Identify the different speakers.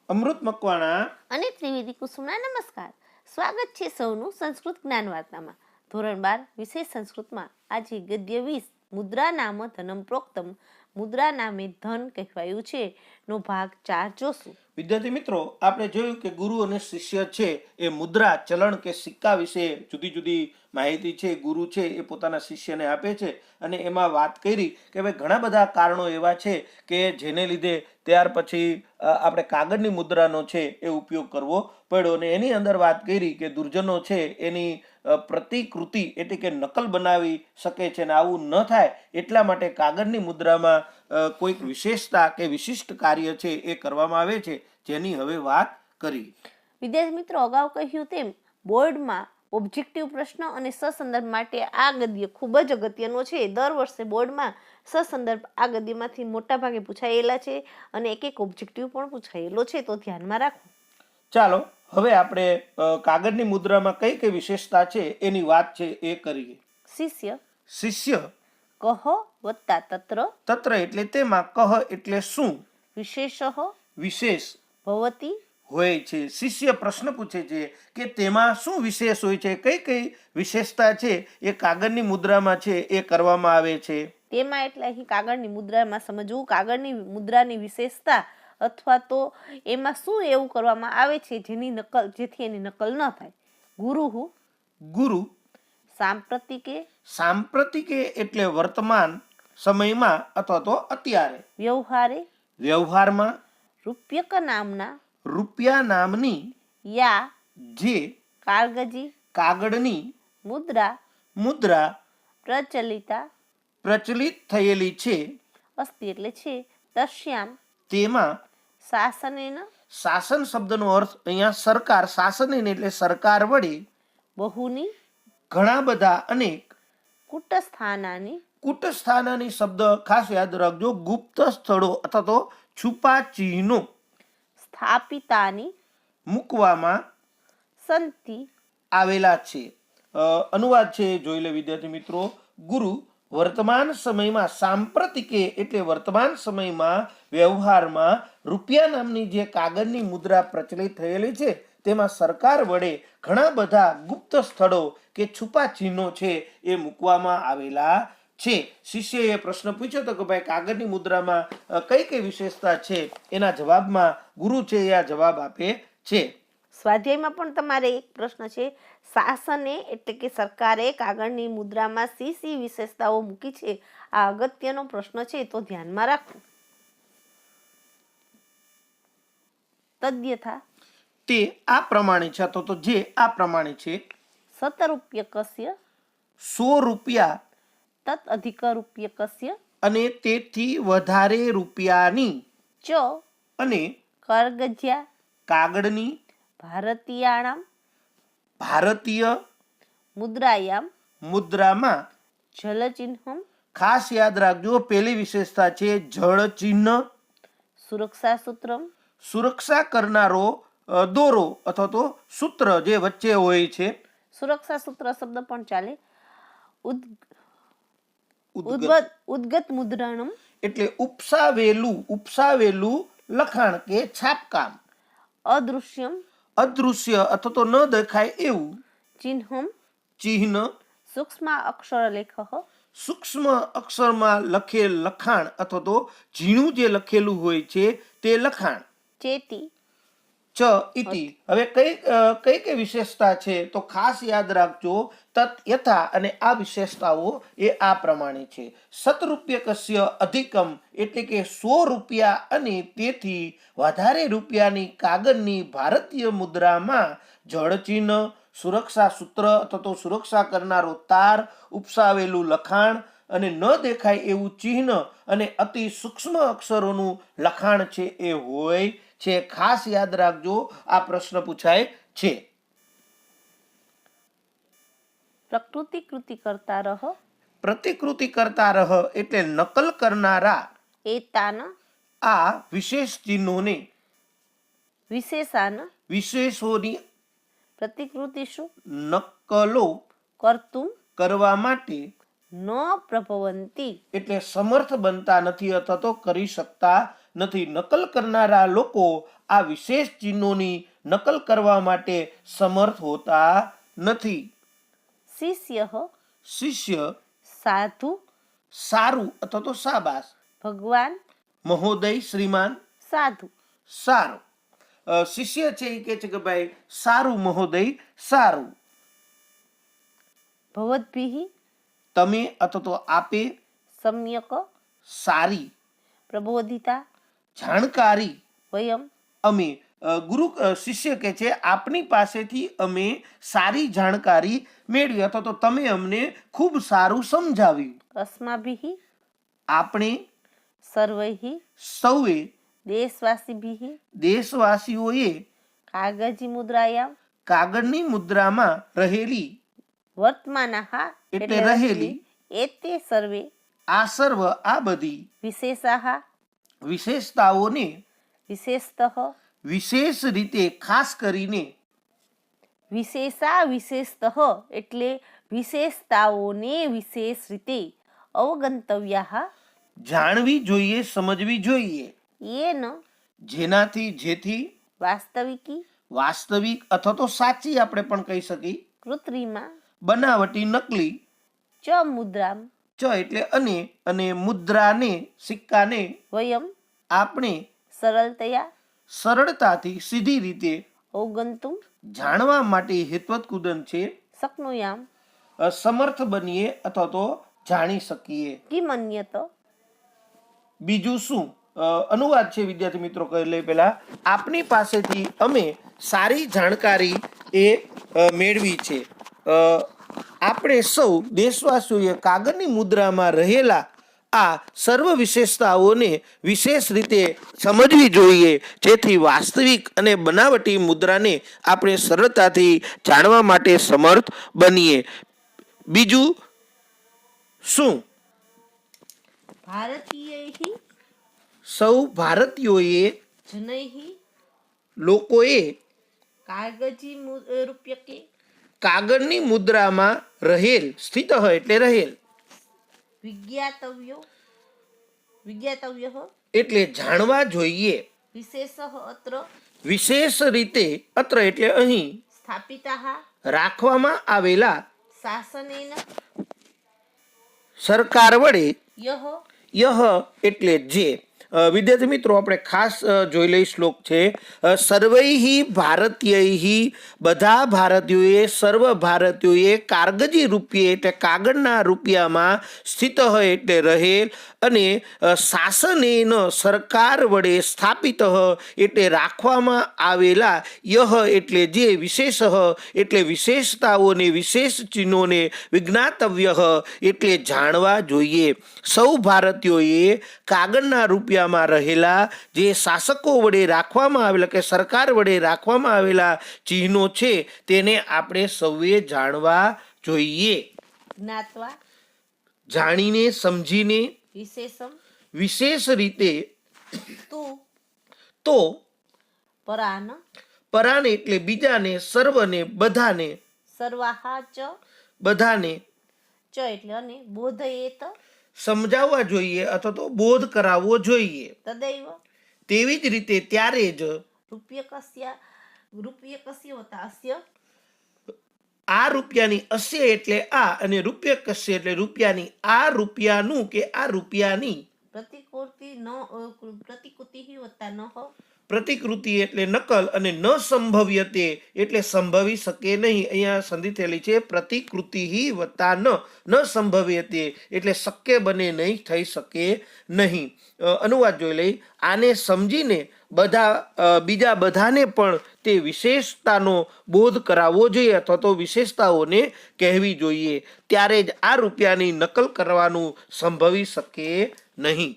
Speaker 1: અમૃત મકવાણા
Speaker 2: અને ત્રિવેદી કુસુમના નમસ્કાર. સ્વાગત છે સૌનું સંસ્કૃત જ્ઞાન વાર્તામાં. ધોરણ 12 વિશેષ સંસ્કૃતમાં આજે ગદ્ય 20 મુદ્રા નામ ધનમ પ્રોક્તમ, મુદ્રા નામે ધન કહેવાયું છે નો ભાગ 4 જોશું.
Speaker 1: વિદ્યાર્થી મિત્રો, આપણે જોયું કે ગુરુ અને શિષ્ય છે એ મુદ્રા, ચલણ કે સિક્કા વિશે જુદી જુદી માહિતી છે ગુરુ છે એ પોતાના શિષ્યને આપે છે. અને એમાં વાત કરી કે ભાઈ ઘણા બધા કારણો એવા છે કે જેને લીધે ત્યાર પછી આપણે કાગળની મુદ્રાનો છે એ ઉપયોગ કરવો પડ્યો. અને એની અંદર વાત કરી કે દુર્જનો છે એની પ્રતિકૃતિ એટલે કે નકલ બનાવી શકે છે, અને આવું ન થાય એટલા માટે કાગળની મુદ્રામાં કોઈક વિશેષતા કે વિશિષ્ટ કાર્ય છે એ કરવામાં આવે છે, જેની હવે વાત કરી.
Speaker 2: વિદ્યાર્થી મિત્રો, અગાઉ કહ્યું તેમ બોર્ડમાં ઓબ્જેક્ટિવ પ્રશ્ન અને સસંદર્ભ માટે આ ગદ્ય ખૂબ જ અગત્યનો છે. દર વર્ષે બોર્ડમાં સસંદર્ભ આ ગદ્યમાંથી મોટા ભાગે પૂછાયેલા છે અને એક ઓબ્જેક્ટિવ પણ પૂછાયેલો છે, તો ધ્યાનમાં રાખો.
Speaker 1: ચાલો હવે આપણે કાગળની મુદ્રામાં કઈ કઈ વિશેષતા છે એની વાત છે એ કરીએ.
Speaker 2: શિષ્ય
Speaker 1: શિષ્ય
Speaker 2: કહ વત્તા તત્ર,
Speaker 1: તત્ર એટલે તેમાં, કહ એટલે શું,
Speaker 2: વિશેષ
Speaker 1: વિશેષ
Speaker 2: ભવતી
Speaker 1: હોય છે. શિષ્ય પ્રશ્ન પૂછે છે કે તેમાં શું વિશેષ હોય છે, કઈ કઈ વિશેષતા છે એ કાગળની મુદ્રામાં છે એ કરવામાં આવે છે.
Speaker 2: તેમાં એટલે અહીં કાગળની મુદ્રામાં સમજવું કાગળની મુદ્રાની વિશેષતા અથવા તો એમાં શું એવું કરવામાં આવે છે જેથી એની નકલ ન થાય. ગુરુ
Speaker 1: ગુરુ
Speaker 2: સાંપ્રતિકે,
Speaker 1: સાંપ્રતિકે એટલે વર્તમાન સમયમાં અથવા તો અત્યારે.
Speaker 2: વ્યવહારે
Speaker 1: વ્યવહારમાં.
Speaker 2: રૂપ્યક નામના,
Speaker 1: રૂપિયા નામની
Speaker 2: યા
Speaker 1: જે
Speaker 2: કાગજી
Speaker 1: કાગળની
Speaker 2: મુદ્રા
Speaker 1: પ્રચલિત
Speaker 2: થયેલી
Speaker 1: છે
Speaker 2: અસ્તિ એટલે છે તસ્યામ
Speaker 1: તેમાં.
Speaker 2: શાસનેન
Speaker 1: શાસન શબ્દનો અર્થ અહીંયા સરકાર, શાસન એટલે સરકાર વડે,
Speaker 2: બહુની
Speaker 1: ઘણા બધા, અનેક,
Speaker 2: કુટસ્થાનાની
Speaker 1: કુટસ્થાનાની શબ્દ ખાસ યાદ રાખજો, ગુપ્ત સ્થળો અથવા તો છુપા ચિહ્નો
Speaker 2: સ્થાપિતાની
Speaker 1: મૂકવામાં
Speaker 2: સંતિ
Speaker 1: આવેલા છે. અનુવાદ છે જોઈ લે વિદ્યાર્થી મિત્રો. ગુરુ વર્તમાન સમયમાં, સાંપ્રતિકે એટલે વર્તમાન સમયમાં વ્યવહારમાં રૂપિયા નામની જે કાગળની મુદ્રા પ્રચલિત થયેલી છે તેમાં સરકાર વડે ઘણા બધા ગુપ્ત સ્થળો કે છુપા ચિહ્નો છે એ મૂકવામાં આવેલા છે. શિષ્યએ પ્રશ્ન પૂછ્યો હતો કે ભાઈ કાગળની મુદ્રામાં કઈ કઈ વિશેષતા છે. એના જવાબમાં ગુરુ છે એ આ જવાબ આપે છે.
Speaker 2: સ્વાધ્યાયમાં પણ તમારે એક પ્રશ્ન છે, શાસને એટલે કે સરકારે કાગળની મુદ્રામાં સી વિશેષતાઓ મૂકી છે. આ અગત્યનો પ્રશ્ન છે, તો ધ્યાનમાં રાખવું. તદ્યથા
Speaker 1: તે આ પ્રમાણે છે અથવા તો જે આ પ્રમાણે છે.
Speaker 2: શતરૂપ્યકસ્ય
Speaker 1: 100 રૂપિયા
Speaker 2: તત અધિક રૂપ્યકસ્ય
Speaker 1: અને તેથી વધારે રૂપિયાની
Speaker 2: ચ
Speaker 1: અને
Speaker 2: કરગજ્યા
Speaker 1: કાગળની ભારતીય
Speaker 2: મુદ્રાયામ
Speaker 1: મુદ્રામાં.
Speaker 2: જલચિહ્નમ
Speaker 1: ખાસ યાદ રાખજો, પહેલી વિશેષતા છે જળ ચિહ્ન.
Speaker 2: સુરક્ષા સૂત્રમ
Speaker 1: સુરક્ષા કરનારો દોરો અથવા તો સૂત્ર જે વચ્ચે હોય છે.
Speaker 2: સુરક્ષા સૂત્ર શબ્દ પણ ચાલે. ઉદ્ગત મુદ્રણમ
Speaker 1: એટલે ઉપસાવેલું લખાણ કે છાપકામ. અદૃશ્ય અથવા તો ન દેખાય એવું ચિહ્ન.
Speaker 2: સૂક્ષ્મ અક્ષર લેખ
Speaker 1: સૂક્ષ્મ અક્ષરમાં લખેલ લખાણ અથવા તો ઝીણું જે લખેલું હોય છે તે લખાણ.
Speaker 2: ચેતી
Speaker 1: ચ ઇતિ. હવે કઈ કઈ વિશેષતા છે તો ખાસ યાદ રાખજો. તત યથા અને આ વિશેષતાઓ એ આ પ્રમાણે છે. શતરૂપ્યકસ્ય અધિકમ એટલે કે 100 રૂપિયા અને તેથી વધારે રૂપિયાની કાગળની ભારતીય મુદ્રામાં જળચિહ્ન, સુરક્ષા સૂત્ર અથવા તો સુરક્ષા કરનારો તાર, ઉપસાવેલું લખાણ અને ન દેખાય એવું ચિહ્ન અને અતિ સૂક્ષ્મ અક્ષરોનું લખાણ છે એ હોય છે. ખાસ યાદ રાખજો, આ પ્રશ્ન પૂછાય છે. પ્રતિકૃતિ કરતા રહ એટલે નકલ કરનારા
Speaker 2: એતાન
Speaker 1: આ વિશેષ ચિહ્નોને, વિશેષોની
Speaker 2: પ્રતિકૃતિષુ
Speaker 1: નકલો
Speaker 2: કર્તુમ
Speaker 1: કરવા માટે
Speaker 2: ન પ્રભવંતી
Speaker 1: એટલે સમર્થ બનતા નથી અથવા તો કરી શકતા નથી. નકલ કરનારા લોકો આ વિશેષ ચિહ્નોની નકલ કરવા માટે સમર્થ હોતા નથી.
Speaker 2: શિષ્ય
Speaker 1: શિષ્ય
Speaker 2: સાધુ
Speaker 1: સારું અથવા તો શાબાશ,
Speaker 2: ભગવાન
Speaker 1: મહોદય શ્રીમાન
Speaker 2: સાધુ
Speaker 1: સારું. શિષ્ય છે એ કહે છે કે ભાઈ સારું મહોદય સારું.
Speaker 2: ભવદ્ભિઃ
Speaker 1: તમે અથવા તો આપે,
Speaker 2: સમ્યક
Speaker 1: સારી,
Speaker 2: પ્રબોધિતા
Speaker 1: જાણકારી,
Speaker 2: વયમ
Speaker 1: અમે. શિષ્ય કહે છે આપની પાસેથી અમે સારી જાણકારી મેળવી અથવા તો તમે અમને ખૂબ સારું સમજાવ્યું.
Speaker 2: અસ્માભિઃ
Speaker 1: આપણે
Speaker 2: સર્વૈઃ
Speaker 1: સૌએ
Speaker 2: દેશવાસીભિઃ
Speaker 1: દેશવાસીઓએ
Speaker 2: કાગજી મુદ્રાયામ
Speaker 1: કાગળની મુદ્રામાં રહેલી
Speaker 2: વર્તમાનાઃ
Speaker 1: એટલે રહેલી
Speaker 2: એતે સર્વે
Speaker 1: આ સર્વ આ બધી
Speaker 2: વિશેષાઃ
Speaker 1: વિશેષતાઓને
Speaker 2: વિશેષતઃ
Speaker 1: વિશેષ રીતે ખાસ કરીને
Speaker 2: વિશેષા વિશેષતઃ એટલે વિશેષતાઓને વિશેષ રીતે અવગંતવ્યાઃ
Speaker 1: જાણવી જોઈએ, સમજવી જોઈએ.
Speaker 2: યેન
Speaker 1: જેનાથી જેથી
Speaker 2: વાસ્તવિકી
Speaker 1: વાસ્તવિક અથવા તો સાચી આપણે પણ કહી શકીએ,
Speaker 2: કૃત્રિમા
Speaker 1: બનાવટી નકલી,
Speaker 2: ચ મુદ્રામ
Speaker 1: ચ એટલે અને મુદ્રાને સિક્કાને
Speaker 2: વયમ
Speaker 1: આપણે
Speaker 2: સરળતયા
Speaker 1: સરળતાથી સીધી રીતે
Speaker 2: અવગંતુમ
Speaker 1: જાણવા માટે હેત્વત્કુદન છે
Speaker 2: શક્નુયામ
Speaker 1: સમર્થ બનીએ અથવા તો જાણી શકીએ.
Speaker 2: કિમન્યત
Speaker 1: બીજું શું અનુવાદ છે વિદ્યાર્થી મિત્રો કહી લઈ. પહેલા આપની પાસેથી અમે સારી જાણકારી એ મેળવી છે. આપણે સૌ દેશવાસીઓએ કાગળની મુદ્રામાં રહેલા આ સર્વ વિશેષતાઓને વિશેષ રીતે સમજવી જોઈએ, જેથી વાસ્તવિક અને બનાવટી મુદ્રાને આપણે સરળતાથી જાણવા માટે સમર્થ બનીએ. બીજું શું?
Speaker 2: ભારતીયૈઃ
Speaker 1: સૌ ભારતીયોએ
Speaker 2: જનૈઃ
Speaker 1: લોકોએ
Speaker 2: કાગજી રૂપ્યકે
Speaker 1: કાગળની મુદ્રામાં રહેલ સ્થિત એટલે રહેલ
Speaker 2: વિજ્ઞાતવ્ય
Speaker 1: એટલે જાણવા જોઈએ.
Speaker 2: વિશેષઃ અત્ર
Speaker 1: વિશેષ રીતે અત્ર એટલે અહીં
Speaker 2: સ્થાપિતાઃ
Speaker 1: રાખવામાં આવેલા
Speaker 2: શાસનેન
Speaker 1: સરકાર વડે
Speaker 2: યહ
Speaker 1: યહ એટલે જે. વિદ્યાર્થી મિત્રો આપણે ખાસ જોઈ લઈ શ્લોક છે સર્વૈઃ ભારતીયૈઃ બધા ભારતીયોએ સર્વ ભારતીયોએ કાગજી રૂપિયે એટલે કાગળના રૂપિયામાં સ્થિત હોય એટલે રહેલ અને શાસનેન સરકાર વડે સ્થાપિત એટલે રાખવામાં આવેલા યહ એટલે જે વિશેષ એટલે વિશેષતાઓને વિશેષ ચિહ્નોને વિજ્ઞાતવ્ય એટલે જાણવા જોઈએ. સૌ ભારતીયોએ કાગળના રૂપિયામાં રહેલા જે શાસકો વડે રાખવામાં આવેલા કે સરકાર વડે રાખવામાં આવેલા ચિહ્નો છે તેને આપણે સૌએ જાણવા જોઈએ.
Speaker 2: જ્ઞાત્વા
Speaker 1: જાણીને સમજીને
Speaker 2: વિશેષમ
Speaker 1: વિશેષ રીતે તો
Speaker 2: પરાન
Speaker 1: પરાને એટલે બીજાને સર્વને બધાને
Speaker 2: સર્વાહા ચ
Speaker 1: બધાને
Speaker 2: ચ એટલે અને બોધયેત
Speaker 1: સમજાવવા જોઈએ અથવા તો બોધ કરાવવો જોઈએ.
Speaker 2: તદૈવ
Speaker 1: તેવી જ રીતે ત્યારે જ
Speaker 2: રૂપ્યકસ્ય વત્તા અસ્ય
Speaker 1: આ રૂપિયાની અસ્ય એટલે આ અને રૂપિય કસ્ય એટલે રૂપિયાની આ રૂપિયાનું કે આ રૂપિયાની
Speaker 2: પ્રતિકૃતિ વત્તા ન
Speaker 1: પ્રતિકૃતિ એટલે નકલ અને ન સંભવ્યતે એટલે સંભવી શકે નહીં. અહીંયા સંધિ થયેલી છે પ્રતિકૃતિ વત્તા ન સંભવ્યતે એટલે શક્ય બને નહીં, થઈ શકે નહીં. અનુવાદ જોઈ લઈ. આને સમજીને બીજા બધાને પણ તે વિશેષતાનો બોધ કરાવવો જોઈએ અથવા તો વિશેષતાઓને કહેવી જોઈએ. ત્યારે જ આ રૂપિયાની નકલ કરવાનું સંભવી શકે નહીં.